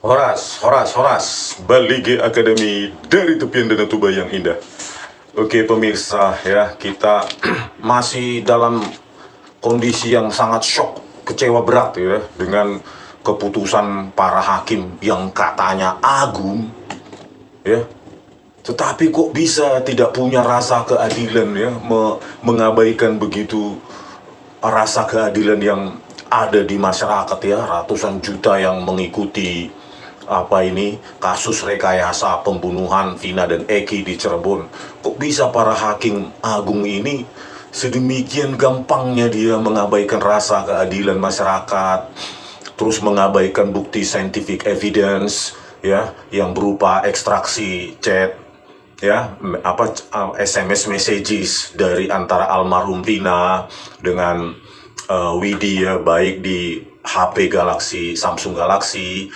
Horas, Balige Akademi dari tepian Danau Toba yang indah. Oke pemirsa ya, kita masih dalam kondisi yang sangat shock, kecewa berat ya, dengan keputusan para hakim yang katanya agung ya. Tetapi kok bisa tidak punya rasa keadilan ya, mengabaikan begitu rasa keadilan yang ada di masyarakat ya, ratusan juta yang mengikuti kasus rekayasa pembunuhan Vina dan Eki di Cirebon. Kok bisa para hakim agung ini sedemikian gampangnya dia mengabaikan rasa keadilan masyarakat, terus mengabaikan bukti scientific evidence ya, yang berupa ekstraksi chat ya, SMS messages dari antara almarhum Vina dengan Widi ya, baik di HP Galaxy, Samsung Galaxy,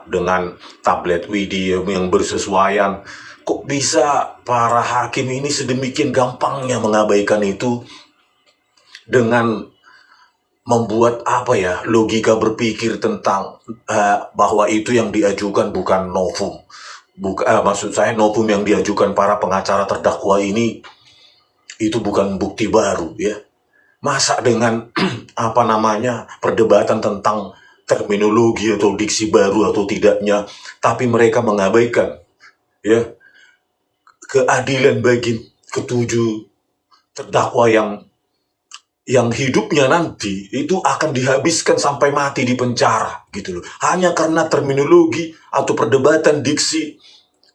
dengan tablet Widi yang bersesuaian. Kok bisa para hakim ini sedemikian gampangnya mengabaikan itu dengan membuat logika berpikir tentang bahwa itu yang diajukan bukan novum. Maksud saya novum yang diajukan para pengacara terdakwa ini itu bukan bukti baru ya. Masa dengan perdebatan tentang terminologi atau diksi baru atau tidaknya, tapi mereka mengabaikan ya keadilan bagi ketujuh terdakwa yang hidupnya nanti itu akan dihabiskan sampai mati di penjara gitu loh, hanya karena terminologi atau perdebatan diksi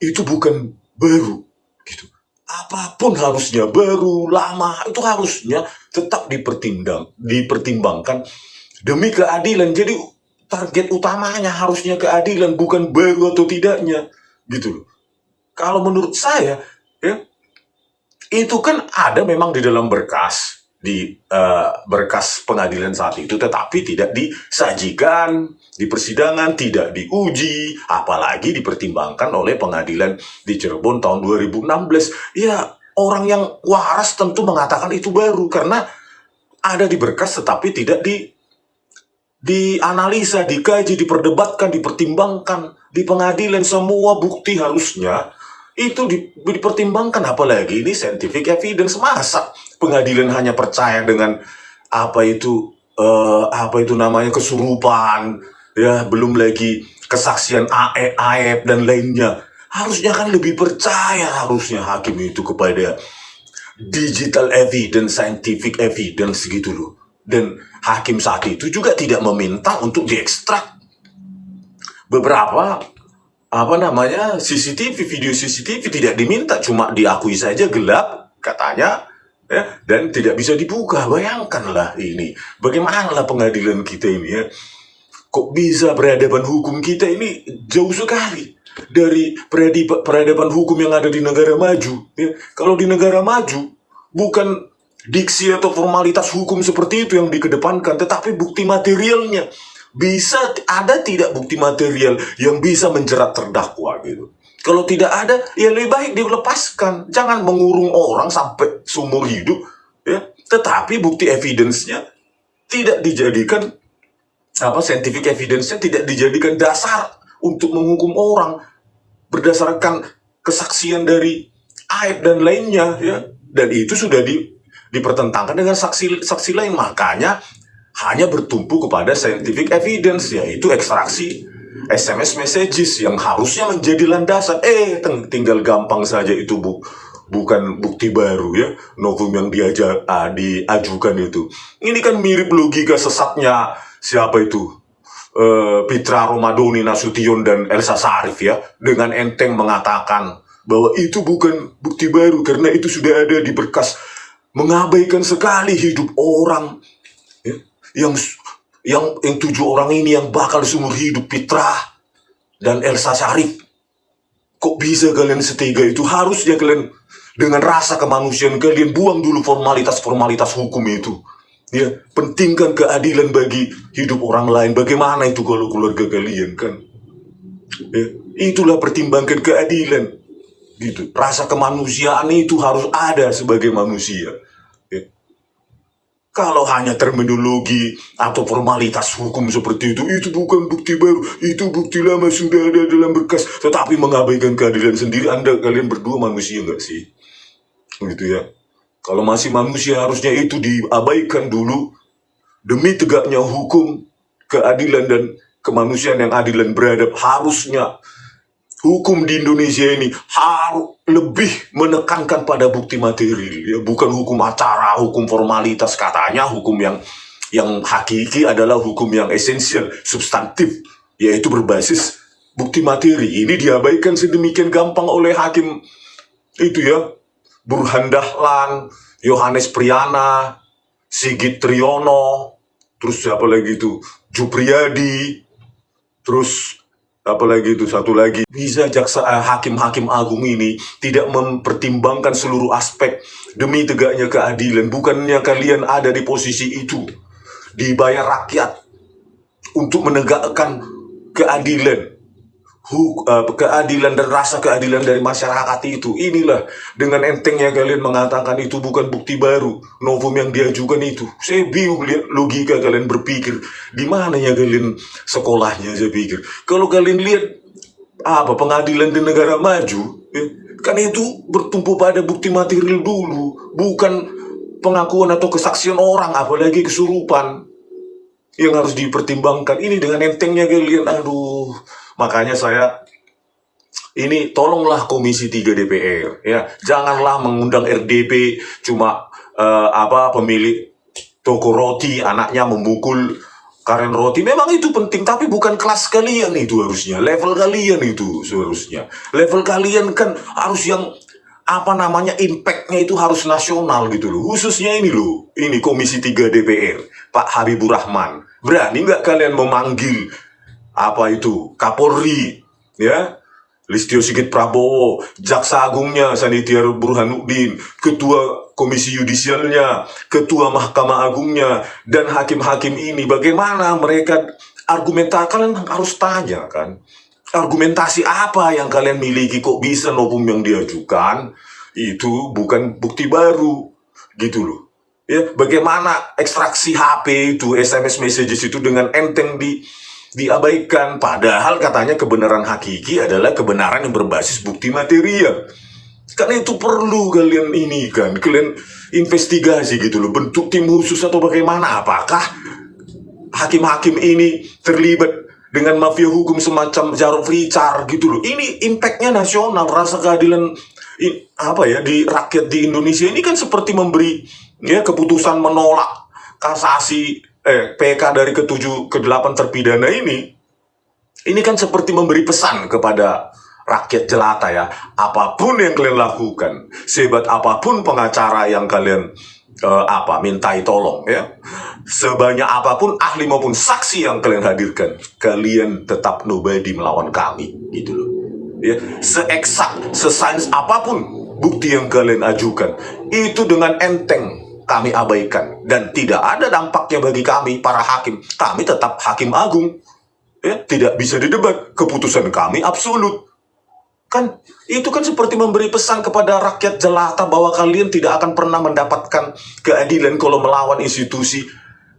itu bukan baru gitu. Apapun harusnya, baru, lama, itu harusnya tetap dipertimbangkan demi keadilan. Jadi target utamanya harusnya keadilan, bukan baru atau tidaknya gitu loh. Kalau menurut saya ya, itu kan ada memang di dalam berkas berkas pengadilan saat itu, tetapi tidak disajikan di persidangan, tidak diuji, apalagi dipertimbangkan oleh pengadilan di Cirebon tahun 2016. Ya, orang yang waras tentu mengatakan itu baru karena ada di berkas tetapi tidak dianalisa, dikaji, diperdebatkan, dipertimbangkan di pengadilan. Semua bukti harusnya itu dipertimbangkan, apalagi ini scientific evidence. Masa pengadilan hanya percaya dengan kesurupan ya, belum lagi kesaksian AEP dan lainnya. Harusnya kan lebih percaya harusnya hakim itu kepada digital evidence, scientific evidence gitu loh. Dan hakim saat itu juga tidak meminta untuk diekstrak beberapa video CCTV, tidak diminta, cuma diakui saja gelap katanya ya, dan tidak bisa dibuka. Bayangkanlah ini, bagaimanalah pengadilan kita ini ya, kok bisa peradaban hukum kita ini jauh sekali dari peradaban hukum yang ada di negara maju ya. Kalau di negara maju bukan diksi atau formalitas hukum seperti itu yang dikedepankan, tetapi bukti materialnya. Bisa ada tidak bukti material yang bisa menjerat terdakwa gitu. Kalau tidak ada, ya lebih baik dilepaskan. Jangan mengurung orang sampai seumur hidup ya. Tetapi bukti evidence-nya tidak dijadikan scientific evidence-nya tidak dijadikan dasar untuk menghukum orang berdasarkan kesaksian dari AEP dan lainnya ya. Dan itu sudah dipertentangkan dengan saksi lain. Makanya hanya bertumpu kepada scientific evidence, yaitu ekstraksi SMS messages yang harusnya menjadi landasan. Tinggal gampang saja itu bukan bukti baru ya, novum yang diajukan itu. Ini kan mirip logika sesatnya siapa itu? Pitra Romadoni Nasution dan Elsa Sharif ya, dengan enteng mengatakan bahwa itu bukan bukti baru karena itu sudah ada di berkas. Mengabaikan sekali hidup orang ya, yang 7 orang ini yang bakal seumur hidup, Pitra dan Elsa Sharif. Kok bisa kalian setega itu? Harusnya kalian dengan rasa kemanusiaan kalian buang dulu formalitas hukum itu ya, pentingkan keadilan bagi hidup orang lain. Bagaimana itu kalau keluarga kalian kan ya, itulah pertimbangkan keadilan gitu. Rasa kemanusiaan itu harus ada sebagai manusia ya. Kalau hanya terminologi atau formalitas hukum seperti itu bukan bukti baru, itu bukti lama sudah ada dalam berkas, tetapi mengabaikan keadilan sendiri. Kalian berdua manusia nggak sih? Gitu ya. Kalau masih manusia harusnya itu diabaikan dulu demi tegaknya hukum, keadilan dan kemanusiaan yang adil dan beradab. Harusnya hukum di Indonesia ini harus lebih menekankan pada bukti materi, ya, bukan hukum acara, hukum formalitas. Katanya hukum yang hakiki adalah hukum yang esensial, substantif, yaitu berbasis bukti materi. Ini diabaikan sedemikian gampang oleh hakim itu ya, Burhan Dahlan, Yohanes Priyana, Sigit Triyono, terus siapa lagi itu, Jupriyadi, terus apalagi itu satu lagi. Bisa hakim-hakim agung ini tidak mempertimbangkan seluruh aspek demi tegaknya keadilan. Bukannya kalian ada di posisi itu, dibayar rakyat untuk menegakkan keadilan, keadilan dan rasa keadilan dari masyarakat itu. Inilah dengan entengnya kalian mengatakan itu bukan bukti baru, novum yang diajukan itu. Saya bingung lihat logika kalian berpikir. Di mana ya kalian sekolahnya, saya pikir. Kalau kalian lihat pengadilan di negara maju, kan itu bertumpu pada bukti material dulu, bukan pengakuan atau kesaksian orang, apalagi kesurupan yang harus dipertimbangkan. Ini dengan entengnya kalian, aduh. Makanya saya ini tolonglah Komisi 3 DPR ya, janganlah mengundang RDP cuma pemilik toko roti anaknya memukul karen roti. Memang itu penting, tapi bukan kelas kalian itu harusnya, level kalian itu seharusnya. Level kalian kan harus yang impactnya itu harus nasional gitu loh. Khususnya ini loh, ini Komisi 3 DPR, Pak Habibur Rahman. Berani nggak kalian memanggil Kapolri, ya, Listio Sigit Prabowo, Jaksa Agungnya Sanitiar Burhanuddin, Ketua Komisi Yudisialnya, Ketua Mahkamah Agungnya, dan hakim-hakim ini, bagaimana mereka argumentasi? Kalian harus tanya kan, argumentasi apa yang kalian miliki, kok bisa novum yang diajukan itu bukan bukti baru, gitu loh. Ya, bagaimana ekstraksi HP itu, SMS messages itu dengan enteng diabaikan, padahal katanya kebenaran hakiki adalah kebenaran yang berbasis bukti material. Karena itu perlu kalian kalian investigasi gitu loh, bentuk tim khusus atau bagaimana. Apakah hakim-hakim ini terlibat dengan mafia hukum semacam Jarod Richard gitu loh. Ini impactnya nasional, rasa keadilan di rakyat di Indonesia ini kan seperti memberi keputusan menolak kasasi PK dari ke-7 ke-8 terpidana ini kan seperti memberi pesan kepada rakyat jelata ya, apapun yang kalian lakukan, sehebat apapun pengacara yang kalian mintai tolong ya, sebanyak apapun ahli maupun saksi yang kalian hadirkan, kalian tetap nobody melawan kami gitu loh ya. Seeksak, sesains apapun bukti yang kalian ajukan, itu dengan enteng kami abaikan, dan tidak ada dampaknya bagi kami para hakim. Kami tetap hakim agung ya, tidak bisa didebat, keputusan kami absolut. Kan itu kan seperti memberi pesan kepada rakyat jelata bahwa kalian tidak akan pernah mendapatkan keadilan kalau melawan institusi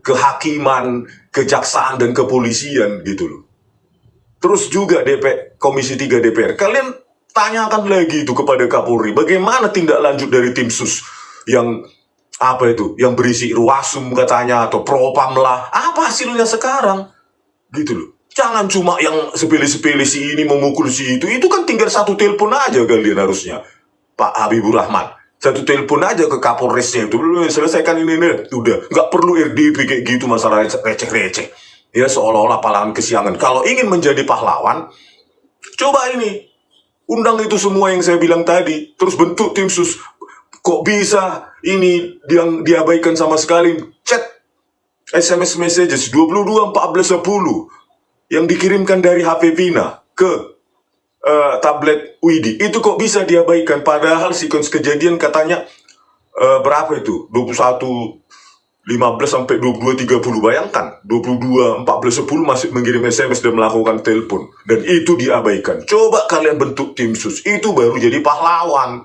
kehakiman, kejaksaan dan kepolisian gitu loh. Terus juga Komisi 3 DPR, kalian tanyakan lagi itu kepada Kapolri, bagaimana tindak lanjut dari tim sus yang yang berisi ruasum katanya, atau propam lah, apa hasilnya sekarang gitu loh. Jangan cuma yang sepele-sepele, si ini memukul si itu kan tinggal satu telepon aja kalian harusnya, Pak Habibur Rahman, satu telepon aja ke Kapolresnya itu, selesaikan ini udah, nggak perlu RDP kayak gitu, masalah receh-receh ya, seolah-olah pahlawan kesiangan. Kalau ingin menjadi pahlawan, coba ini undang itu semua yang saya bilang tadi, terus bentuk tim sus. Kok bisa ini yang diabaikan sama sekali? Chat SMS messages 22.14.10 yang dikirimkan dari HP Vina ke tablet Widi, itu kok bisa diabaikan? Padahal sequence kejadian katanya berapa itu? 21.15 sampai 22.30. Bayangkan 22.14.10 masih mengirim SMS dan melakukan telepon, dan itu diabaikan. Coba kalian bentuk tim sus, itu baru jadi pahlawan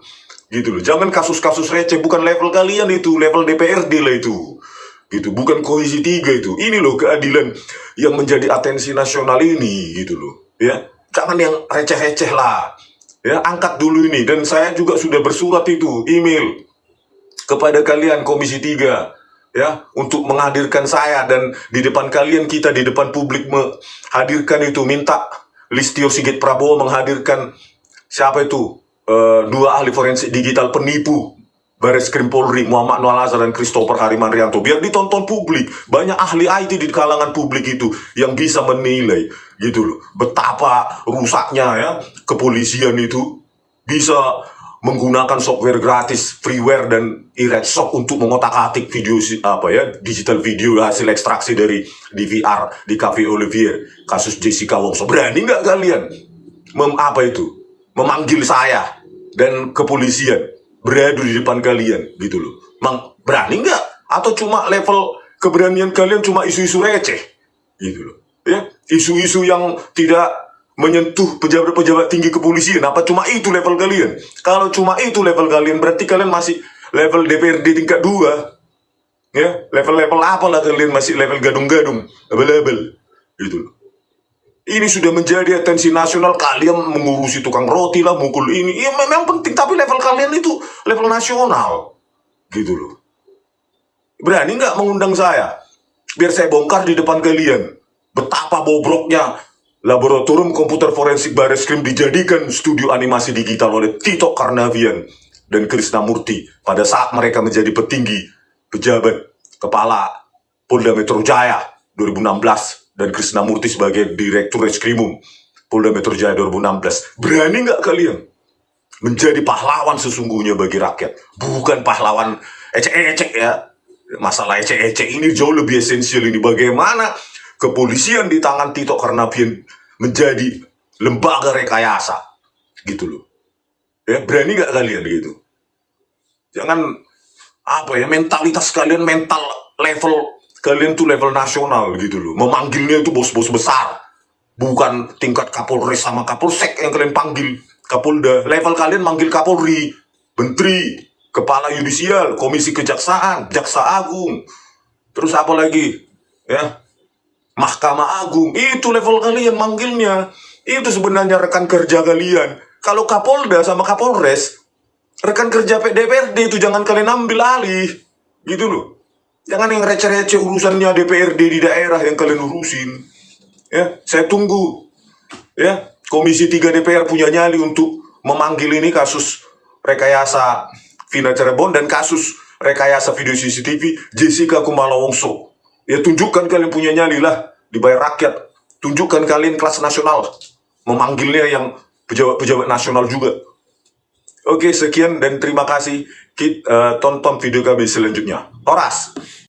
gitu loh. Jangan kasus-kasus receh, bukan level kalian itu, level DPRD lah itu gitu, bukan Komisi 3 itu. Ini loh keadilan yang menjadi atensi nasional ini, gitu loh. Ya, jangan yang receh-receh lah. Ya, angkat dulu ini. Dan saya juga sudah bersurat itu, email kepada kalian Komisi 3, ya, untuk menghadirkan saya, dan di depan kalian, kita di depan publik menghadirkan itu, minta Listio Sigit Prabowo menghadirkan siapa itu, dua ahli forensik digital penipu Bareskrim Polri, Muhammad Noah Lazar dan Christopher Harimanrianto, biar ditonton publik. Banyak ahli IT di kalangan publik itu yang bisa menilai, gitu loh, betapa rusaknya ya kepolisian itu bisa menggunakan software gratis, freeware dan e-redshop untuk mengotak-atik video digital video hasil ekstraksi dari DVR di Cafe Olivier, kasus Jessica Wongso. Berani nggak kalian memanggil saya dan kepolisian beradu di depan kalian, gitu loh? Berani nggak? Atau cuma level keberanian kalian cuma isu-isu receh, gitu loh? Ya, isu-isu yang tidak menyentuh pejabat-pejabat tinggi kepolisian. Apa cuma itu level kalian? Kalau cuma itu level kalian, berarti kalian masih level DPRD tingkat 2. Ya, level-level apalah kalian, masih level gadung-gadung, abal-abal, gitu loh. Ini sudah menjadi atensi nasional. Kalian mengurusi tukang roti lah, mukul ini, ya memang penting, tapi level kalian itu level nasional, gitu loh. Berani nggak mengundang saya, biar saya bongkar di depan kalian betapa bobroknya laboratorium komputer forensik Bareskrim dijadikan studio animasi digital oleh Tito Karnavian dan Krisnamurti pada saat mereka menjadi petinggi pejabat kepala Polda Metro Jaya 2016 dan Krisnamurti sebagai Direktur Reskrimum Polda Metro Jaya 2016. Berani nggak kalian menjadi pahlawan sesungguhnya bagi rakyat, bukan pahlawan ecek-ecek ya. Masalah ecek-ecek ini jauh lebih esensial ini. Bagaimana kepolisian di tangan Tito Karnavian menjadi lembaga rekayasa, gitu loh. Ya, berani nggak kalian gitu? Jangan mentalitas kalian, mental level kalian tuh level nasional, gitu loh. Memanggilnya itu bos-bos besar, bukan tingkat Kapolres sama Kapolsek yang kalian panggil. Kapolda, level kalian manggil Kapolri, Menteri, Kepala Yudisial, Komisi Kejaksaan, Jaksa Agung, terus apa lagi, ya, Mahkamah Agung. Itu level kalian manggilnya. Itu sebenarnya rekan kerja kalian. Kalau Kapolda sama Kapolres, rekan kerja DPRD itu jangan kalian ambil alih, gitu loh. Jangan yang receh-receh urusannya DPRD di daerah yang kalian urusin. Ya, saya tunggu ya Komisi 3 DPR punya nyali untuk memanggil ini kasus rekayasa Vina Cirebon dan kasus rekayasa video CCTV Jessica Kumala Wongso. Ya, tunjukkan kalian punya nyali lah, dibayar rakyat. Tunjukkan kalian kelas nasional, memanggilnya yang pejabat-pejabat nasional juga. Oke, sekian dan terima kasih. Tonton video kami selanjutnya. Horas.